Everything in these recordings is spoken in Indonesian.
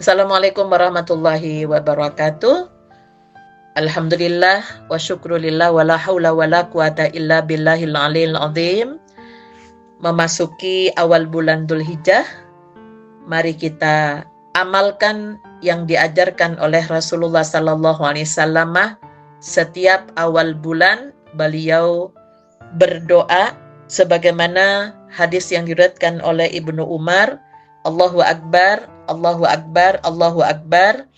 Assalamualaikum warahmatullahi wabarakatuh. Alhamdulillah wa syukrulillah wa la haula wa la quwata illa billahil aliyil azim. Memasuki awal bulan Dzulhijjah, mari kita amalkan yang diajarkan oleh Rasulullah sallallahu alaihi wasallam. Setiap awal bulan beliau berdoa sebagaimana hadis yang diriwayatkan oleh Ibnu Umar, Allahu Akbar, Allahu Akbar, Allahu Akbar.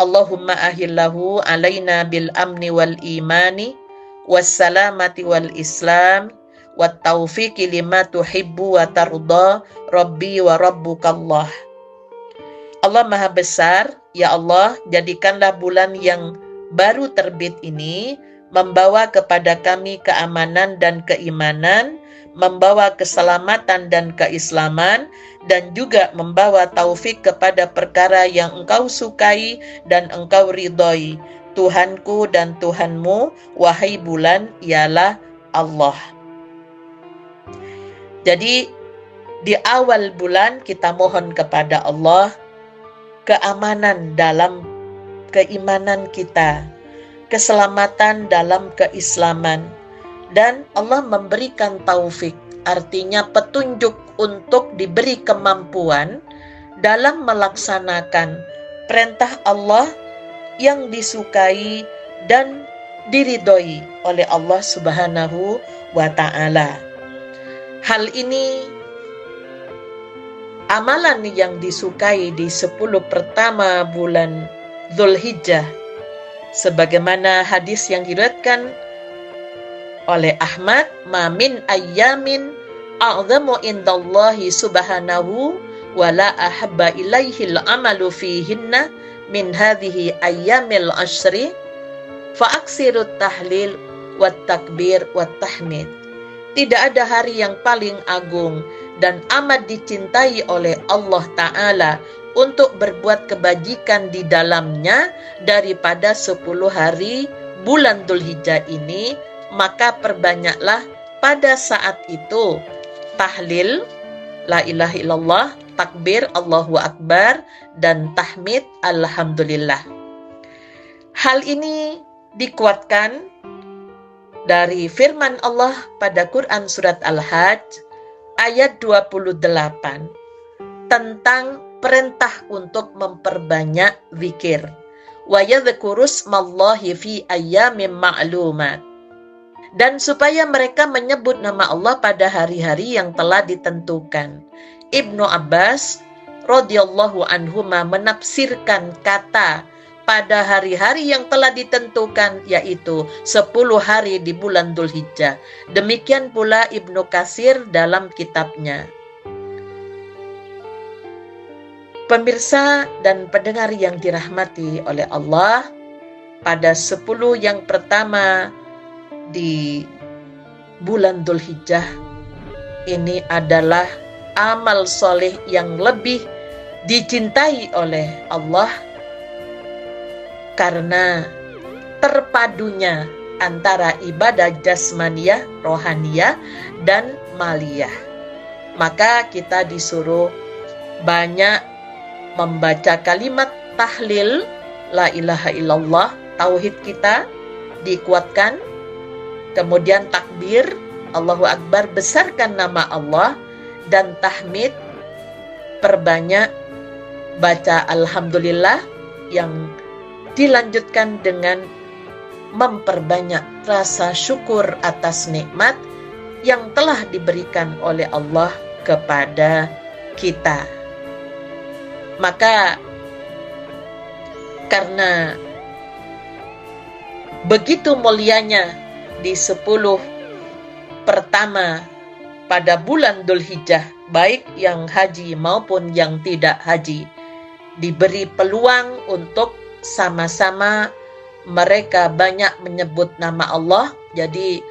Allahumma ahillahu alaina bil amni wal imani wassalamati wal islam wat taufiqi lima tuhibbu wa tarda rabbi wa rabbukallah. Allah Maha Besar, ya Allah, jadikanlah bulan yang baru terbit ini membawa kepada kami keamanan dan keimanan, membawa keselamatan dan keislaman, dan juga membawa taufik kepada perkara yang Engkau sukai dan Engkau ridhoi. Tuhanku dan Tuhanmu, wahai bulan, ialah Allah. Jadi di awal bulan kita mohon kepada Allah keamanan dalam keimanan kita, keselamatan dalam keislaman, dan Allah memberikan taufik, artinya petunjuk untuk diberi kemampuan dalam melaksanakan perintah Allah yang disukai dan diridhoi oleh Allah Subhanahu wa Ta'ala. Hal ini amalan yang disukai di 10 pertama bulan Dzulhijjah, sebagaimana hadis yang diriwayatkan oleh Ahmad, ma min ayyamin a'zamu indallahi subhanahu wa la ahabba ilaihil amalu fihinna min hadhihi ayyamil ashri fa aksirut tahlil wat takbir wat tahmid. Tidak ada hari yang paling agung dan amat dicintai oleh Allah Ta'ala untuk berbuat kebajikan di dalamnya daripada 10 hari bulan Dzulhijjah ini, maka perbanyaklah pada saat itu tahlil, la ilaha illallah, takbir, Allahu Akbar, dan tahmid, alhamdulillah. Hal ini dikuatkan dari firman Allah pada Quran surat Al-Hajj ayat 28 tentang perintah untuk memperbanyak zikir. Wa yadhkurusmallahi fi ayyamin ma'lumat. Dan supaya mereka menyebut nama Allah pada hari-hari yang telah ditentukan. Ibnu Abbas radhiyallahu anhuma menafsirkan kata pada hari-hari yang telah ditentukan, yaitu 10 hari di bulan Dzulhijjah. Demikian pula Ibnu Katsir dalam kitabnya. Pemirsa dan pendengar yang dirahmati oleh Allah, pada 10 yang pertama di bulan Dzulhijjah ini adalah amal soleh yang lebih dicintai oleh Allah karena terpadunya antara ibadah jasmaniyah, rohaniyah, dan maliyah. Maka kita disuruh banyak membaca kalimat tahlil, la ilaha illallah, tauhid kita dikuatkan. Kemudian takbir, Allahu Akbar, besarkan nama Allah, dan tahmid, perbanyak baca alhamdulillah, yang dilanjutkan dengan memperbanyak rasa syukur atas nikmat yang telah diberikan oleh Allah kepada kita. Maka karena begitu mulianya di 10 pertama pada bulan Dzulhijjah, baik yang haji maupun yang tidak haji, diberi peluang untuk sama-sama mereka banyak menyebut nama Allah. Jadi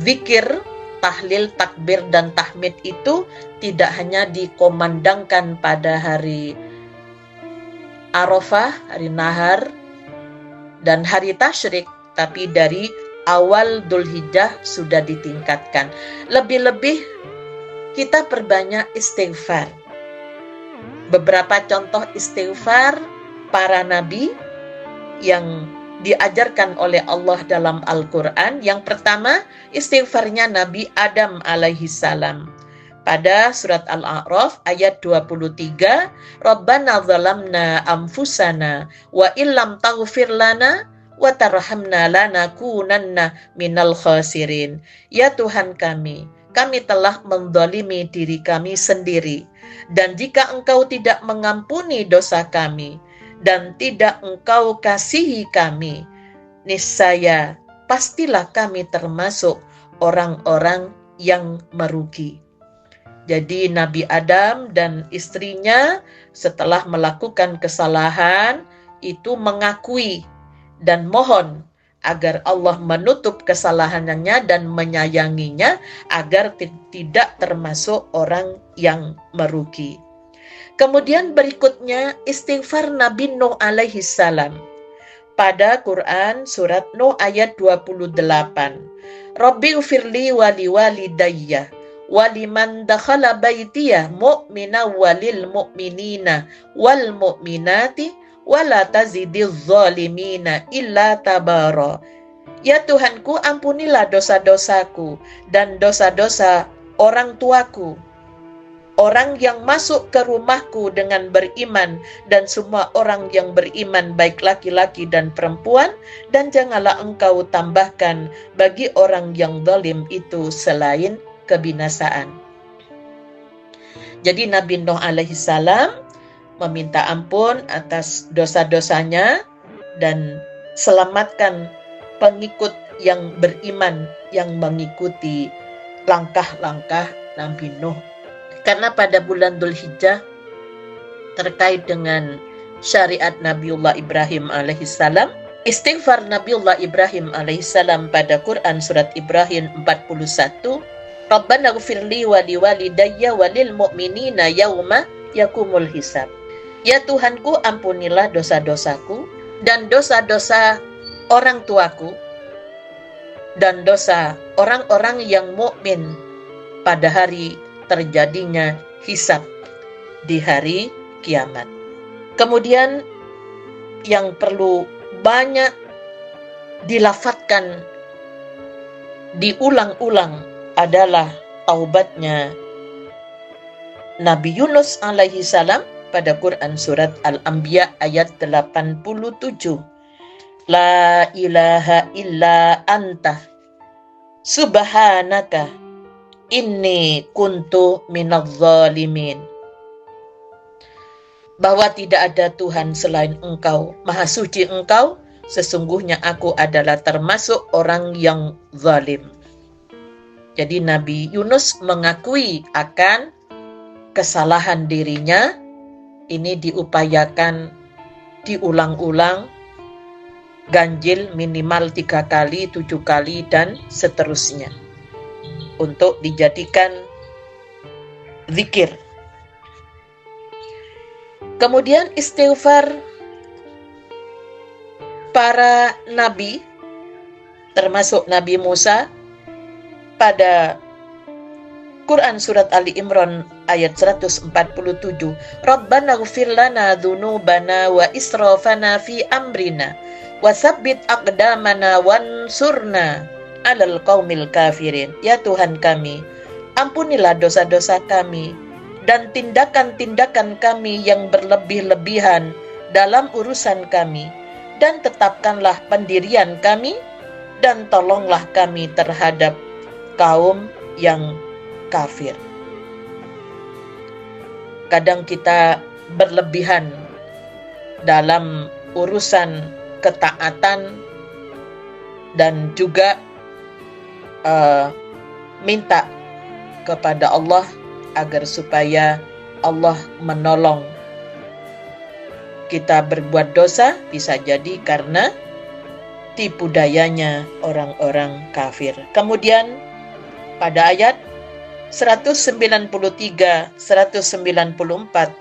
zikir, tahlil, takbir, dan tahmid itu tidak hanya dikomandangkan pada hari Arafah, hari Nahar, dan hari Tasyrik, tapi dari awal Dzulhijjah sudah ditingkatkan. Lebih-lebih kita perbanyak istighfar. beberapa contoh istighfar para nabi yang diajarkan oleh Allah dalam Al-Quran. Yang pertama, istighfarnya Nabi Adam alaihi salam. Pada surat Al-A'raf ayat 23, Rabbana zalamna anfusana wa illam taghfir lana wa tarhamna lanakunanna minal khasirin. Ya Tuhan kami telah menzalimi diri kami sendiri, dan jika Engkau tidak mengampuni dosa kami dan tidak Engkau kasihi kami, niscaya pastilah kami termasuk orang-orang yang merugi. Jadi Nabi Adam dan istrinya setelah melakukan kesalahan itu mengakui dan mohon agar Allah menutup kesalahannya dan menyayanginya agar tidak termasuk orang yang merugi. Kemudian berikutnya istighfar Nabi Nuh alaihi salam. Pada Quran surat Nuh ayat 28. Rabbighfirli wa liwalidayya wa liman dakhala baitiyah mu'mina walil mu'minina wal mu'minati wa la tazidiz zalimina illa tabara. Ya Tuhanku, ampunilah dosa-dosaku dan dosa-dosa orang tuaku, orang yang masuk ke rumahku dengan beriman, dan semua orang yang beriman baik laki-laki dan perempuan, dan janganlah engkau tambahkan bagi orang yang zalim itu selain kebinasaan. Jadi Nabi Nuh alaihi salam meminta ampun atas dosa-dosanya dan selamatkan pengikut yang beriman yang mengikuti langkah-langkah Nabi Nuh. Karena pada bulan Dzulhijjah terkait dengan syariat Nabiullah Ibrahim alaihissalam, istighfar Nabiullah Ibrahim alaihissalam pada Quran surat Ibrahim 41, Rabbana ghfirli wa liwalidayya walil mu'minina yauma yakumul hisab. Ya Tuhanku, ampunilah dosa-dosaku dan dosa-dosa orang tuaku dan dosa orang-orang yang mukmin pada hari terjadinya hisab di hari kiamat. Kemudian yang perlu banyak dilafadzkan, diulang-ulang adalah taubatnya Nabi Yunus alaihi salam pada Quran surat Al-Anbiya ayat 87. La ilaha illa anta subhanaka inni kuntu minadz zalimin. Bahwa tidak ada Tuhan selain Engkau, Maha Suci Engkau, sesungguhnya aku adalah termasuk orang yang zalim. Jadi Nabi Yunus mengakui akan kesalahan dirinya. Ini diupayakan diulang-ulang, ganjil minimal 3 kali, 7 kali, dan seterusnya, untuk dijadikan zikir. Kemudian istighfar para nabi, termasuk Nabi Musa pada Quran surat Ali Imran ayat 147. Rabbana ghfir lana dzunubana wa israfana fi amrina wa tsabbit aqdamana wansurna 'alal qaumil kafirin. Ya Tuhan kami, ampunilah dosa-dosa kami dan tindakan-tindakan kami yang berlebih-lebihan dalam urusan kami, dan tetapkanlah pendirian kami dan tolonglah kami terhadap kaum yang kafir. Kadang kita berlebihan dalam urusan ketaatan dan juga minta kepada Allah agar supaya Allah menolong kita berbuat dosa, bisa jadi karena tipu dayanya orang-orang kafir. Kemudian pada ayat 193, 194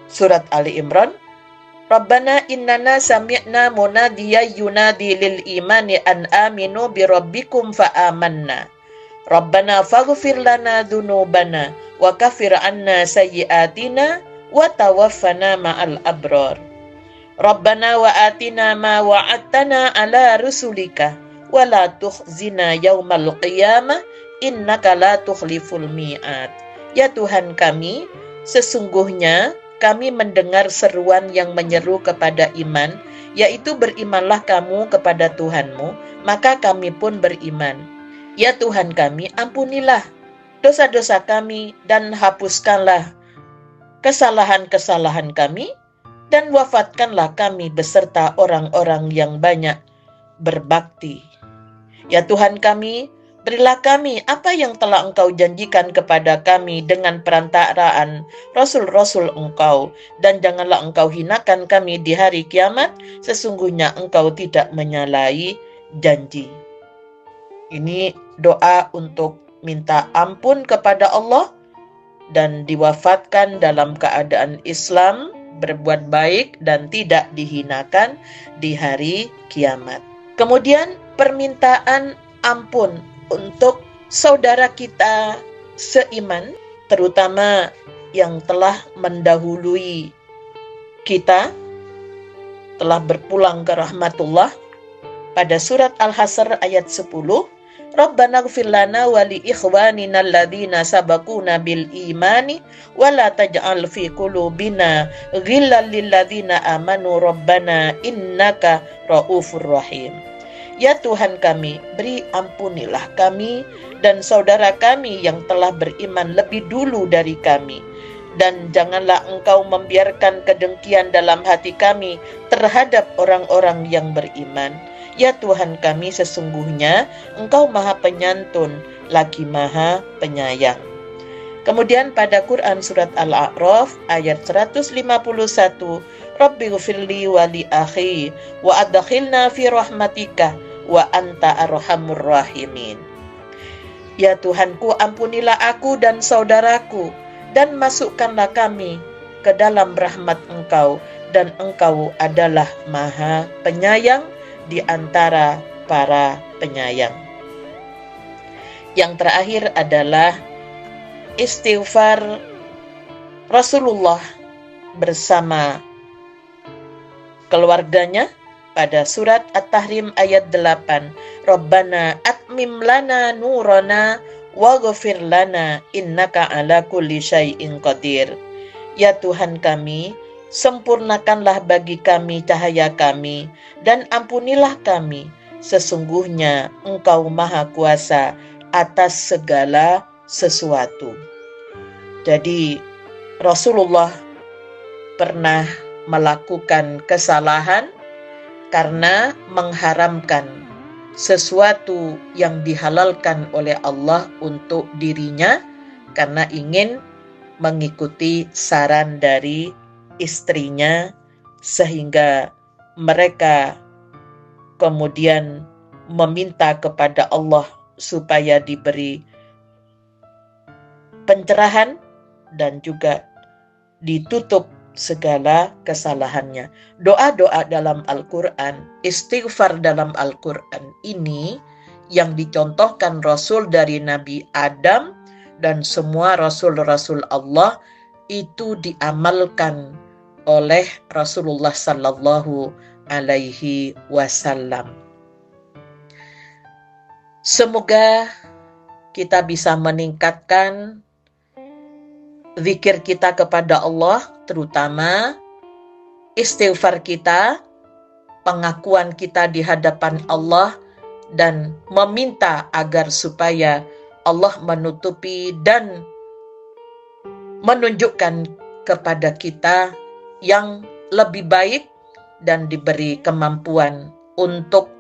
surat Ali Imran, Rabbana innana sami'na munadiya yunadi lil imani an aminu bi rabbikum fa amanna. Rabbana faghfir lana dzunubana wa kaffir anna sayyi'atina wa tawaffana ma'al abrar. Rabbana wa atina ma wa'adtana ala rusulika wa la tukhzina yaumal qiyamah innaka la tukhliful mi'ad. Ya Tuhan kami, sesungguhnya kami mendengar seruan yang menyeru kepada iman, yaitu berimanlah kamu kepada Tuhanmu, maka kami pun beriman. Ya Tuhan kami, ampunilah dosa-dosa kami dan hapuskanlah kesalahan-kesalahan kami, dan wafatkanlah kami beserta orang-orang yang banyak berbakti. Ya Tuhan kami, berilah kami apa yang telah Engkau janjikan kepada kami dengan perantaraan Rasul-Rasul Engkau, dan janganlah Engkau hinakan kami di hari kiamat, sesungguhnya Engkau tidak menyalahi janji. Ini doa untuk minta ampun kepada Allah dan diwafatkan dalam keadaan Islam, berbuat baik dan tidak dihinakan di hari kiamat. Kemudian permintaan ampun untuk saudara kita seiman, terutama yang telah mendahului kita, telah berpulang ke rahmatullah. Pada surat Al-Hasr ayat 10, Rabbana ighfir lana wa li ikhwanina alladhina sabaquna bil imani wa la taj'al fi qulubina ghillan lil ladzina amanu rabbana innaka raufur rahim. Ya Tuhan kami, beri ampunilah kami dan saudara kami yang telah beriman lebih dulu dari kami, dan janganlah Engkau membiarkan kedengkian dalam hati kami terhadap orang-orang yang beriman. Ya Tuhan kami, sesungguhnya Engkau Maha Penyantun lagi Maha Penyayang. Kemudian pada Quran surat Al-A'raf ayat 151, Rabbighfirli wa li akhi wa adkhilna fi rahmatika wa anta arhamur rahimin. Ya Tuhanku, ampunilah aku dan saudaraku, dan masukkanlah kami ke dalam rahmat Engkau, dan Engkau adalah Maha Penyayang di antara para penyayang. Yang terakhir adalah istighfar Rasulullah bersama keluarganya pada surat At-Tahrim ayat 8. Rabbana atmim lana nurana waghfir lana innaka ala kulli syai'in qadir. Ya Tuhan kami, sempurnakanlah bagi kami cahaya kami, dan ampunilah kami, sesungguhnya Engkau Maha Kuasa atas segala sesuatu. Jadi Rasulullah pernah melakukan kesalahan karena mengharamkan sesuatu yang dihalalkan oleh Allah untuk dirinya, karena ingin mengikuti saran dari istrinya, sehingga mereka kemudian meminta kepada Allah supaya diberi pencerahan dan juga ditutup segala kesalahannya. Doa-doa dalam Al-Quran, istighfar dalam Al-Quran ini yang dicontohkan Rasul dari Nabi Adam dan semua Rasul-Rasul Allah itu diamalkan oleh Rasulullah Sallallahu Alaihi Wasallam. Semoga kita bisa meningkatkan zikir kita kepada Allah, terutama istighfar kita, pengakuan kita di hadapan Allah, dan meminta agar supaya Allah menutupi dan menunjukkan kepada kita yang lebih baik dan diberi kemampuan untuk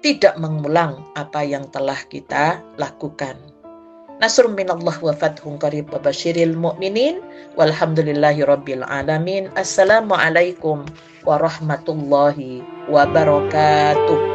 tidak mengulang apa yang telah kita lakukan. Nasrun minallah wa fathun qarib wa basyiril mu'minin walhamdulillahi rabbil alamin. Assalamualaikum warahmatullahi wabarakatuh.